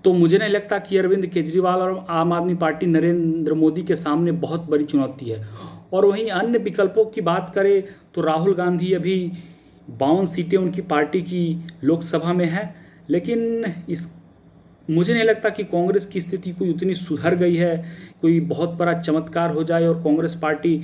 तो मुझे नहीं लगता कि अरविंद केजरीवाल और आम आदमी पार्टी नरेंद्र मोदी के सामने बहुत बड़ी चुनौती है। और वहीं अन्य विकल्पों की बात करें तो राहुल गांधी अभी 52 सीटें उनकी पार्टी की लोकसभा में है, लेकिन इस मुझे नहीं लगता कि कांग्रेस की स्थिति कोई उतनी सुधर गई है, कोई बहुत बड़ा चमत्कार हो जाए और कांग्रेस पार्टी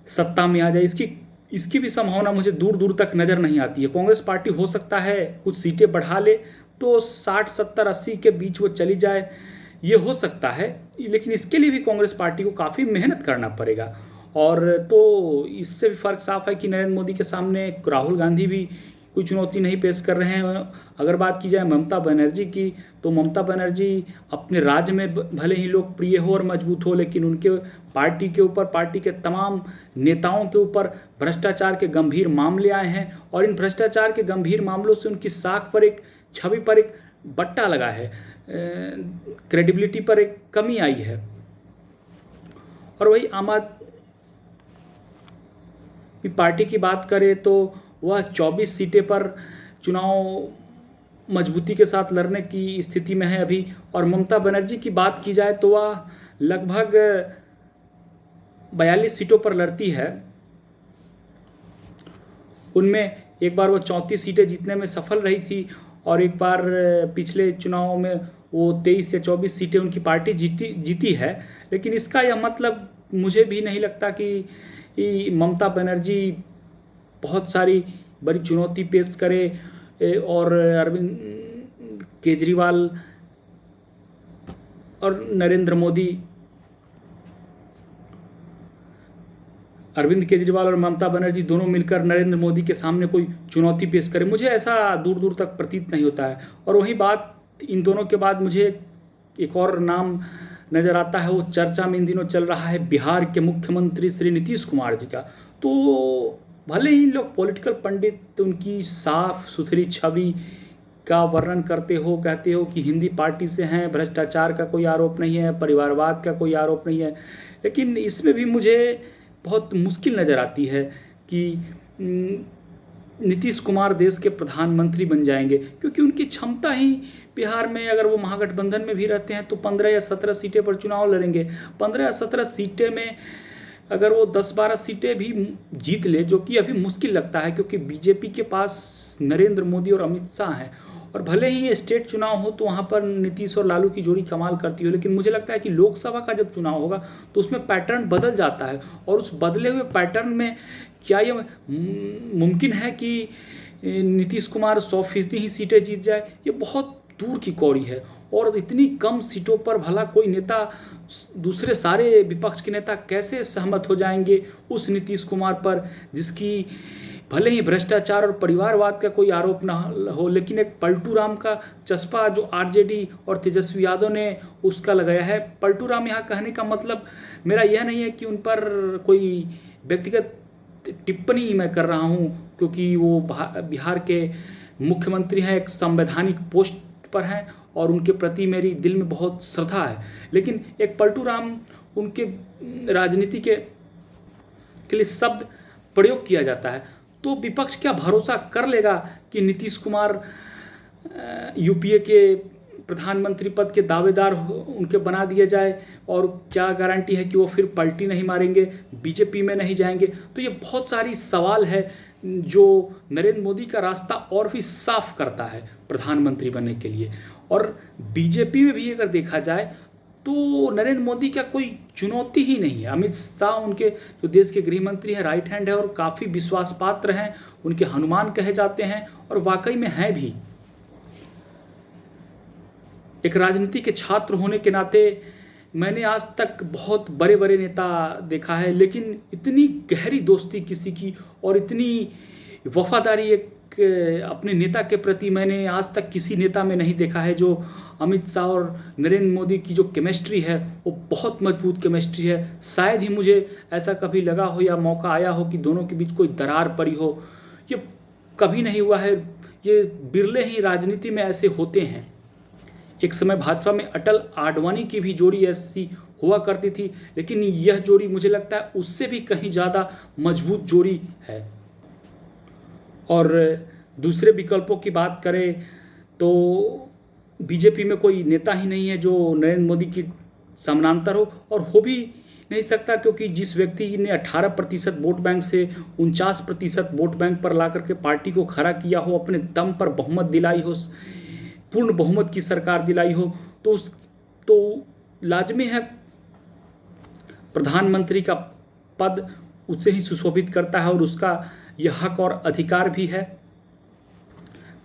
सत्ता में आ जाए। इसकी इसकी भी संभावना मुझे दूर दूर तक नज़र नहीं आती है। कांग्रेस पार्टी हो सकता है कुछ सीटें बढ़ा ले तो 60 70 80 के बीच वो चली जाए, ये हो सकता है, लेकिन इसके लिए भी कांग्रेस पार्टी को काफ़ी मेहनत करना पड़ेगा। और तो इससे भी फर्क साफ है कि नरेंद्र मोदी के सामने राहुल गांधी भी कोई चुनौती नहीं पेश कर रहे हैं। अगर बात की जाए ममता बनर्जी की, तो ममता बनर्जी अपने राज्य में भले ही लोकप्रिय हो और मजबूत हो, लेकिन उनके पार्टी के ऊपर, पार्टी के तमाम नेताओं के ऊपर भ्रष्टाचार के गंभीर मामले आए हैं और इन भ्रष्टाचार के गंभीर मामलों से उनकी साख पर, एक छवि पर एक बट्टा लगा है, क्रेडिबिलिटी पर एक कमी आई है। और वही आम आदमी पार्टी की बात करें तो वह 24 सीटें पर चुनाव मजबूती के साथ लड़ने की स्थिति में है अभी। और ममता बनर्जी की बात की जाए तो वह लगभग 42 सीटों पर लड़ती है। उनमें एक बार वो 34 सीटें जीतने में सफल रही थी और एक बार पिछले चुनाव में वो 23 या 24 सीटें उनकी पार्टी जीती है। लेकिन इसका यह मतलब मुझे भी नहीं लगता कि ममता बनर्जी बहुत सारी बड़ी चुनौती पेश करे और अरविंद केजरीवाल और नरेंद्र मोदी, अरविंद केजरीवाल और ममता बनर्जी दोनों मिलकर नरेंद्र मोदी के सामने कोई चुनौती पेश करें, मुझे ऐसा दूर दूर तक प्रतीत नहीं होता है। और वही बात, इन दोनों के बाद मुझे एक और नाम नज़र आता है, वो चर्चा में इन दिनों चल रहा है, बिहार के मुख्यमंत्री श्री नीतीश कुमार जी का। तो भले ही लोग पॉलिटिकल पंडित उनकी साफ सुथरी छवि का वर्णन करते हो, कहते हो कि हिंदी पार्टी से हैं, भ्रष्टाचार का कोई आरोप नहीं है, परिवारवाद का कोई आरोप नहीं है, लेकिन इसमें भी मुझे बहुत मुश्किल नज़र आती है कि नीतीश कुमार देश के प्रधानमंत्री बन जाएंगे, क्योंकि उनकी क्षमता ही बिहार में, अगर वो महागठबंधन में भी रहते हैं तो 15 या 17 सीटें पर चुनाव लड़ेंगे। 15 या 17 सीटें में अगर वो 10-12 सीटें भी जीत ले, जो कि अभी मुश्किल लगता है, क्योंकि बीजेपी के पास नरेंद्र मोदी और अमित शाह हैं। और भले ही स्टेट चुनाव हो तो वहाँ पर नीतीश और लालू की जोड़ी कमाल करती हो, लेकिन मुझे लगता है कि लोकसभा का जब चुनाव होगा तो उसमें पैटर्न बदल जाता है। और उस बदले हुए पैटर्न में क्या ये मुमकिन है कि नीतीश कुमार 100% ही सीटें जीत जाए? ये बहुत दूर की कौड़ी है। और इतनी कम सीटों पर भला कोई नेता, दूसरे सारे विपक्ष के नेता कैसे सहमत हो जाएंगे उस नीतीश कुमार पर, जिसकी भले ही भ्रष्टाचार और परिवारवाद का कोई आरोप ना हो, लेकिन एक पलटू राम का चस्पा जो आरजेडी और तेजस्वी यादव ने उसका लगाया है। पलटू राम यहाँ कहने का मतलब मेरा यह नहीं है कि उन पर कोई व्यक्तिगत टिप्पणी मैं कर रहा हूँ, क्योंकि वो बिहार के मुख्यमंत्री हैं, एक संवैधानिक पोस्ट पर हैं और उनके प्रति मेरी दिल में बहुत श्रद्धा है। लेकिन एक पलटू राम, उनके राजनीति के लिए शब्द प्रयोग किया जाता है, तो विपक्ष क्या भरोसा कर लेगा कि नीतीश कुमार यूपीए के प्रधानमंत्री पद के दावेदार उनके बना दिया जाए? और क्या गारंटी है कि वो फिर पलटी नहीं मारेंगे, बीजेपी में नहीं जाएंगे? तो ये बहुत सारी सवाल है जो नरेंद्र मोदी का रास्ता और भी साफ करता है प्रधानमंत्री बनने के लिए। और बीजेपी में भी अगर देखा जाए तो नरेंद्र मोदी का कोई चुनौती ही नहीं है। अमित शाह उनके जो देश के गृह मंत्री हैं, राइट हैंड है और काफ़ी विश्वास पात्र हैं, उनके हनुमान कहे जाते हैं और वाकई में हैं भी। एक राजनीति के छात्र होने के नाते मैंने आज तक बहुत बड़े बड़े नेता देखा है, लेकिन इतनी गहरी दोस्ती किसी की और इतनी वफादारी एक अपने नेता के प्रति मैंने आज तक किसी नेता में नहीं देखा है। जो अमित शाह और नरेंद्र मोदी की जो केमिस्ट्री है वो बहुत मजबूत केमिस्ट्री है। शायद ही मुझे ऐसा कभी लगा हो या मौका आया हो कि दोनों के बीच कोई दरार पड़ी हो, ये कभी नहीं हुआ है। ये बिरले ही राजनीति में ऐसे होते हैं। एक समय भाजपा में अटल आडवाणी की भी जोड़ी ऐसी हुआ करती थी, लेकिन यह जोड़ी मुझे लगता है उससे भी कहीं ज़्यादा मजबूत जोड़ी है। और दूसरे विकल्पों की बात करें तो बीजेपी में कोई नेता ही नहीं है जो नरेंद्र मोदी की समानांतर हो, और हो भी नहीं सकता, क्योंकि जिस व्यक्ति ने 18% वोट बैंक से 49% वोट बैंक पर ला करके पार्टी को खड़ा किया हो, अपने दम पर बहुमत दिलाई हो, पूर्ण बहुमत की सरकार दिलाई हो, तो लाजमी है प्रधानमंत्री का पद उसे ही सुशोभित करता है, और उसका यह हक और अधिकार भी है।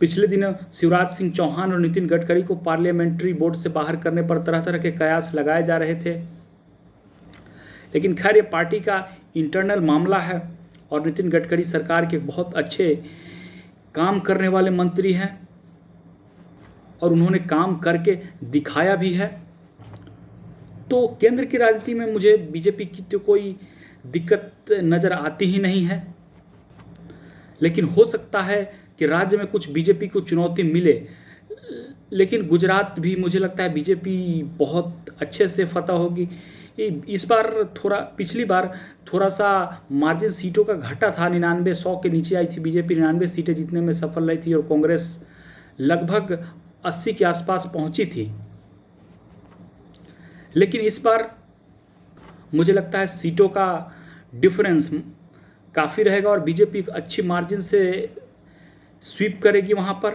पिछले दिनों शिवराज सिंह चौहान और नितिन गडकरी को पार्लियामेंट्री बोर्ड से बाहर करने पर तरह तरह के कयास लगाए जा रहे थे, लेकिन खैर ये पार्टी का इंटरनल मामला है, और नितिन गडकरी सरकार के बहुत अच्छे काम करने वाले मंत्री हैं, और उन्होंने काम करके दिखाया भी है। तो केंद्र की राजनीति में मुझे बीजेपी की तो कोई दिक्कत नज़र आती ही नहीं है, लेकिन हो सकता है कि राज्य में कुछ बीजेपी को चुनौती मिले, लेकिन गुजरात भी मुझे लगता है बीजेपी बहुत अच्छे से फतह होगी। इस बार पिछली बार थोड़ा सा मार्जिन सीटों का घटा था, 99-100 के नीचे आई थी बीजेपी, 99 सीटें जीतने में सफल रही थी, और कांग्रेस लगभग 80 के आसपास पहुंची थी। लेकिन इस बार मुझे लगता है सीटों का डिफरेंस काफ़ी रहेगा, और बीजेपी एक अच्छी मार्जिन से स्वीप करेगी वहाँ पर।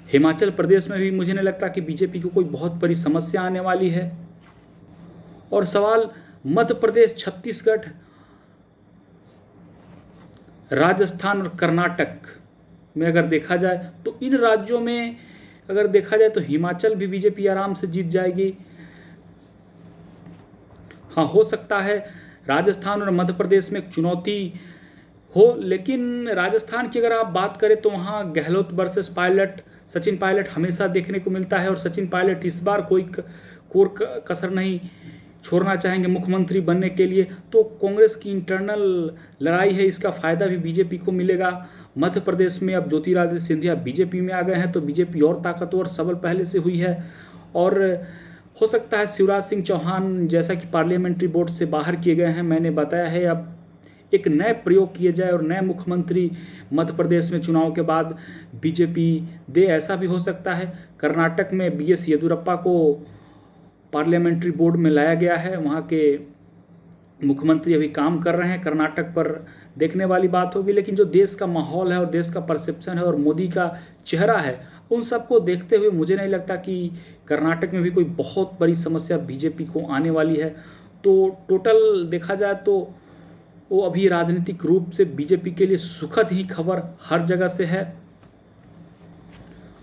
हिमाचल प्रदेश में भी मुझे नहीं लगता कि बीजेपी को कोई बहुत बड़ी समस्या आने वाली है। और सवाल मध्य प्रदेश, छत्तीसगढ़, राजस्थान और कर्नाटक में अगर देखा जाए, तो इन राज्यों में अगर देखा जाए तो हिमाचल भी बीजेपी आराम से जीत जाएगी। हाँ, हो सकता है राजस्थान और मध्य प्रदेश में एक चुनौती हो, लेकिन राजस्थान की अगर आप बात करें तो वहाँ गहलोत वर्सेस पायलट, सचिन पायलट हमेशा देखने को मिलता है, और सचिन पायलट इस बार कोई कोर कसर नहीं छोड़ना चाहेंगे मुख्यमंत्री बनने के लिए। तो कांग्रेस की इंटरनल लड़ाई है, इसका फ़ायदा भी बीजेपी को मिलेगा। मध्य प्रदेश में अब ज्योतिरादित्य सिंधिया बीजेपी में आ गए हैं, तो बीजेपी और ताकतवर सबल पहले से हुई है, और हो सकता है शिवराज सिंह चौहान जैसा कि पार्लियामेंट्री बोर्ड से बाहर किए गए हैं, मैंने बताया है, अब एक नए प्रयोग किए जाए और नए मुख्यमंत्री मध्य प्रदेश में चुनाव के बाद बीजेपी दे, ऐसा भी हो सकता है। कर्नाटक में बीएस येदियुरप्पा को पार्लियामेंट्री बोर्ड में लाया गया है, वहाँ के मुख्यमंत्री अभी काम कर रहे हैं, कर्नाटक पर देखने वाली बात होगी। लेकिन जो देश का माहौल है और देश का परसेप्शन है और मोदी का चेहरा है, उन सबको देखते हुए मुझे नहीं लगता कि कर्नाटक में भी कोई बहुत बड़ी समस्या बीजेपी को आने वाली है। तो टोटल देखा जाए तो वो अभी राजनीतिक रूप से बीजेपी के लिए सुखद ही खबर हर जगह से है।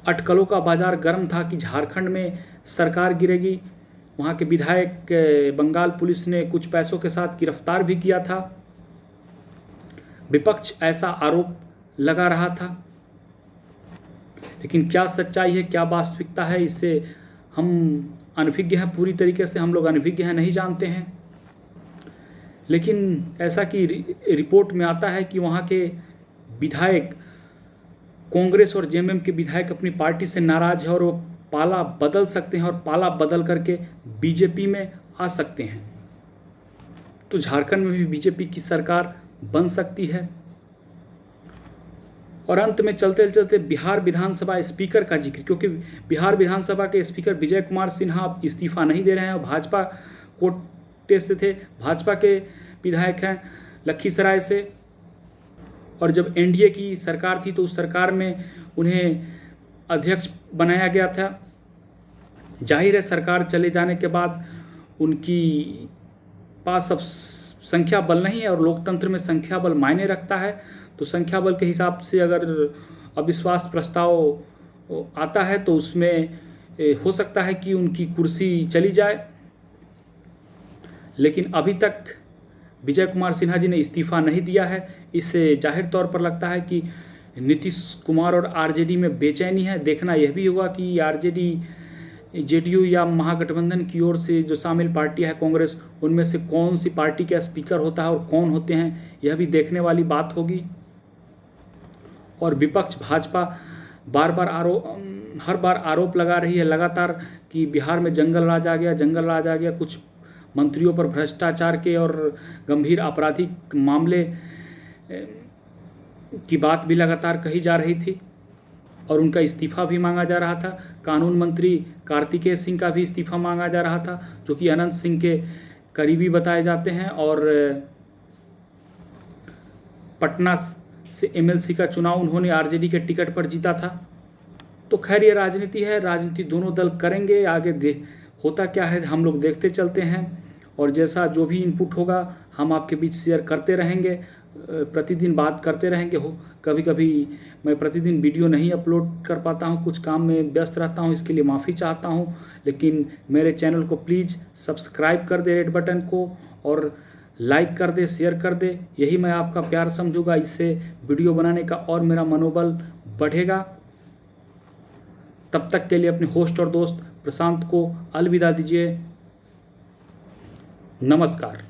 अटकलों का बाजार गर्म था कि झारखंड में सरकार गिरेगी, वहाँ के विधायक बंगाल पुलिस ने कुछ पैसों के साथ गिरफ्तार भी किया था, विपक्ष ऐसा आरोप लगा रहा था। लेकिन क्या सच्चाई है, क्या वास्तविकता है, इससे हम अनभिज्ञ हैं, पूरी तरीके से हम लोग अनभिज्ञ हैं, नहीं जानते हैं। लेकिन ऐसा कि रिपोर्ट में आता है कि वहाँ के विधायक, कांग्रेस और जेएमएम के विधायक अपनी पार्टी से नाराज है और वो पाला बदल सकते हैं, और पाला बदल करके बीजेपी में आ सकते हैं। तो झारखंड में भी बीजेपी की सरकार बन सकती है। और अंत में चलते चलते बिहार विधानसभा स्पीकर का जिक्र, क्योंकि बिहार विधानसभा के स्पीकर विजय कुमार सिन्हा अब इस्तीफा नहीं दे रहे हैं, और भाजपा कोटे से थे, भाजपा के विधायक हैं लखीसराय से, और जब एनडीए की सरकार थी तो उस सरकार में उन्हें अध्यक्ष बनाया गया था। जाहिर है सरकार चले जाने के बाद उनकी पास अब संख्या बल नहीं है, और लोकतंत्र में संख्या बल मायने रखता है। तो संख्या बल के हिसाब से अगर अविश्वास प्रस्ताव आता है तो उसमें हो सकता है कि उनकी कुर्सी चली जाए। लेकिन अभी तक विजय कुमार सिन्हा जी ने इस्तीफा नहीं दिया है। इससे जाहिर तौर पर लगता है कि नीतीश कुमार और आरजेडी में बेचैनी है। देखना यह भी होगा कि आरजेडी, जेडीयू या महागठबंधन की ओर से जो शामिल पार्टी है कांग्रेस, उनमें से कौन सी पार्टी का स्पीकर होता है और कौन होते हैं, यह भी देखने वाली बात होगी। और विपक्ष भाजपा हर बार आरोप लगा रही है लगातार कि बिहार में जंगल राज आ गया, जंगल राज आ गया। कुछ मंत्रियों पर भ्रष्टाचार के और गंभीर आपराधिक मामले की बात भी लगातार कही जा रही थी, और उनका इस्तीफा भी मांगा जा रहा था। कानून मंत्री कार्तिकेय सिंह का भी इस्तीफा मांगा जा रहा था, जो कि अनंत सिंह के करीबी बताए जाते हैं, और पटना से एमएलसी का चुनाव उन्होंने आरजेडी के टिकट पर जीता था। तो खैर ये राजनीति है, राजनीति दोनों दल करेंगे, आगे होता क्या है हम लोग देखते चलते हैं, और जैसा जो भी इनपुट होगा हम आपके बीच शेयर करते रहेंगे, प्रतिदिन बात करते रहेंगे। कभी कभी मैं प्रतिदिन वीडियो नहीं अपलोड कर पाता हूँ, कुछ काम में व्यस्त रहता हूँ, इसके लिए माफ़ी चाहता हूँ, लेकिन मेरे चैनल को प्लीज़ सब्सक्राइब कर दे रेड बटन को, और लाइक कर दे, शेयर कर दे, यही मैं आपका प्यार समझूंगा। इससे वीडियो बनाने का और मेरा मनोबल बढ़ेगा। तब तक के लिए अपने होस्ट और दोस्त प्रशांत को अलविदा दीजिए। नमस्कार।